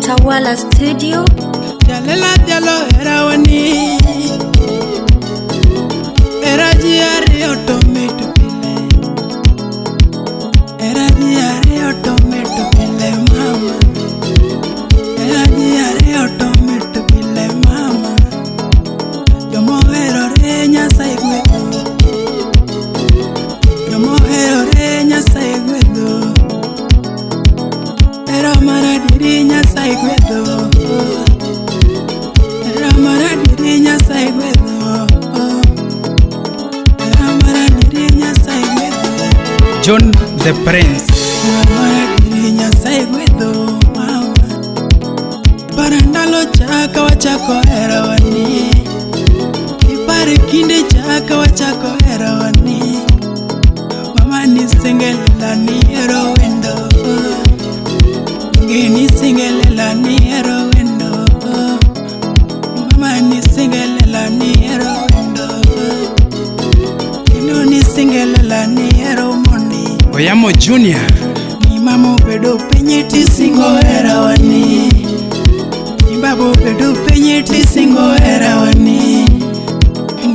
Tawala Studio. Jalela jalo erawani Erajiari otometo pile Erajiari otometo pile mama Erajiari otometo pile mama Yomohero reña saigwedo Yomohero reña saigwedo Era maradiriña saigwedo John the Prince. Parandalo chaka wachako erawani Ipare kinde chaka wachako erawani Mama ni singelela ni erowendo Ngeni singelela ni erowendo Mama ni singelela ni erowendo Ino ni singelela ni eromoni Oyamo Junior. Ni mama bedo penyeti singo erawani Ni babo bedo penyeti singo erawani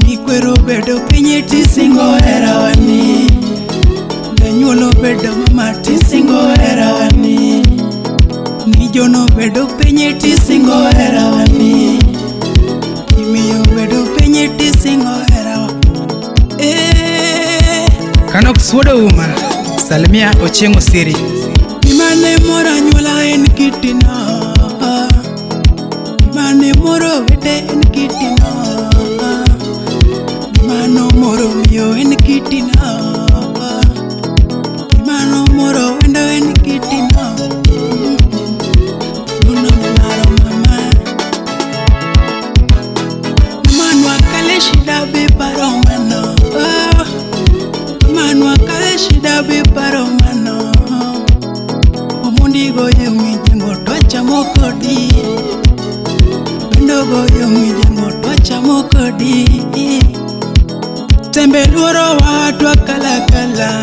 Ni kwero bedo penyeti singo erawani Danyuolo bedo mamati singo erawani Ni jono bedo penyeti singo erawani Ni miyo bedo penyeti singo erawani Kanok Suodo Uma. Salimia Ochengo Siri. Imane mora nyula en kitina Imane moro vete en kitina Imano moro miyo en kitina Imano moro wendo en kitina Uno maro mama Manu akale shida be paro mano Manu akale shida be paro mano Omundi goyo mijengo tocha mokodi Wendo goyo mijengo tocha mokodi Tembe luoro watu akala kala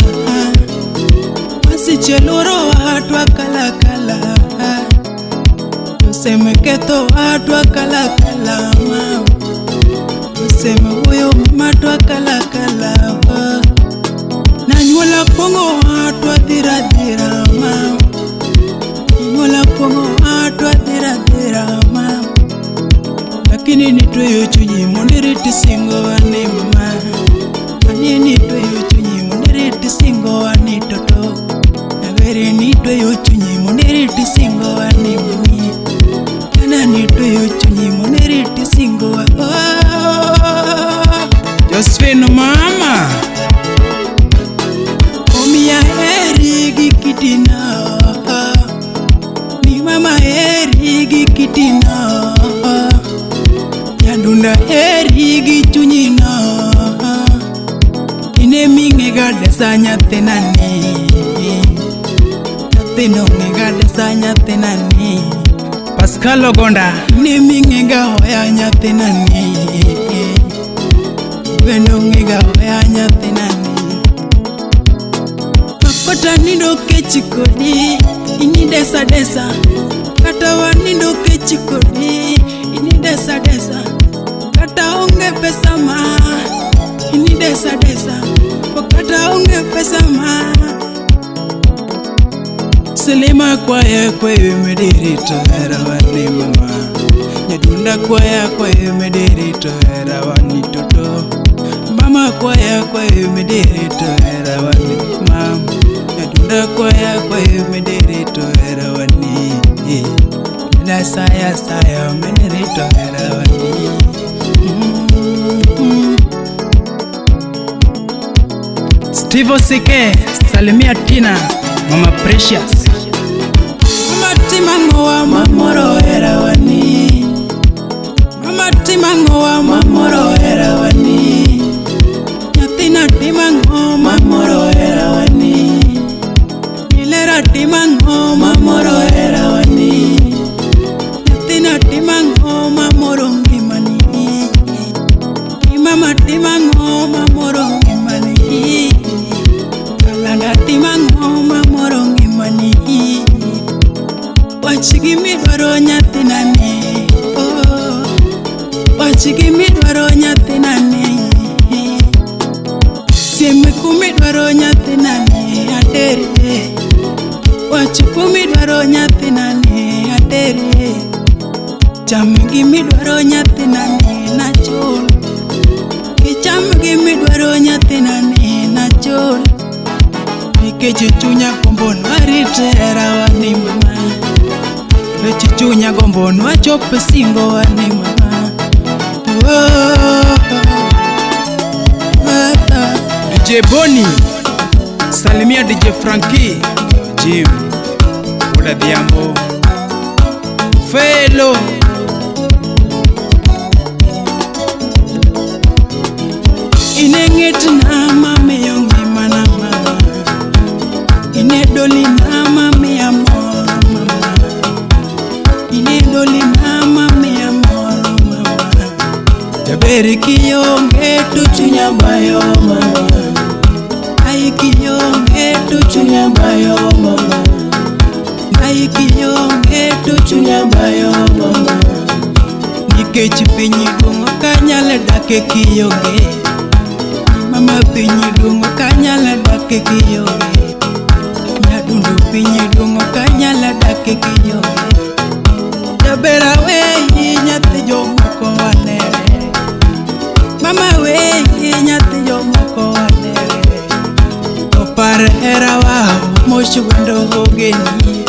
Masiche luoro watu akala kala Useme keto watu akala kala Useme uyo matu akala kala Nanyuola pongo watu adhira dhira Nanyuola pongo watu adhira dhira Lakini nitweyo chunyi mondiriti singo wani mama Lakini nitweyo chunyi mondiriti singo wani toto Naveri nitweyo chunyi mondiriti singo wani mami Kana nitweyo chunyi mondiriti singo wani Josephine mama. Omiya heri gi kitina Ni mama heri gi kitina Yandunda heri gi chunyina Ine minge gadesa nyatenani Nyateno nge gadesa nyatenani Pascal Ogonda. Ine minge ga hoya nyatenani Wendo nge ga hoya nyatenani Makota nindo kechikodi Ini desa desa Katawa nindo kechikodi Ini desa desa Kata onge pesa ma Ini desa desa Kata onge pesa ma Selema kwaya kwayo medirito erawani mama Nyadunda kwaya kwayo medirito erawani toto Mama kwaya kwayo medirito erawani mama Nyadunda kwaya kwayo medirito erawani Nina saya saya medirito erawani Steve Osike. Salimia Tina. Mama Precious. Mama timango wa mamoro erawani Mama timango wa mamoro erawani Nyatina timango mamoro erawani Nilera timango mamoro erawani Nyatina timango mamoro ngimani Mama timango mamoro ngimani Kalanga timango mamoro ngimani Wachigi midwaro nyathinani, oh, wachigi midwaro nyathinani, sieme kumidwaro nyathinani atere, wachi kumidwaro nyathinani atere, cham gimidwaro nyathinani nachul, kicham gimidwaro nyathinani nachul, nikech chunya gombo narite herawani mama, nikech chunya gombo nwachope singo wani mama. DJ Boni, salimia DJ Frankie, Jim, Buda Diambo, Felo. Inenget na mami yongi mana mama, inedoli na mami amor mama, inedoli na mami amor mama. Jaberi kiyonge tu chunya bayo mama, ai kiyonge tu chunya bayo mama, ai kiyonge tu chunya bayo mama. Nikech pinyi dungo kanyale dake kiyonge, mama pinyi dungo kanyala dake kiyonge, nyadundu pinyi dungo kanyala dake kiyonge. Jabera weyi nyathi jomoko wanere, mama weyi nyathi jomoko wanere, opar hera wao mosh wendo ogeni,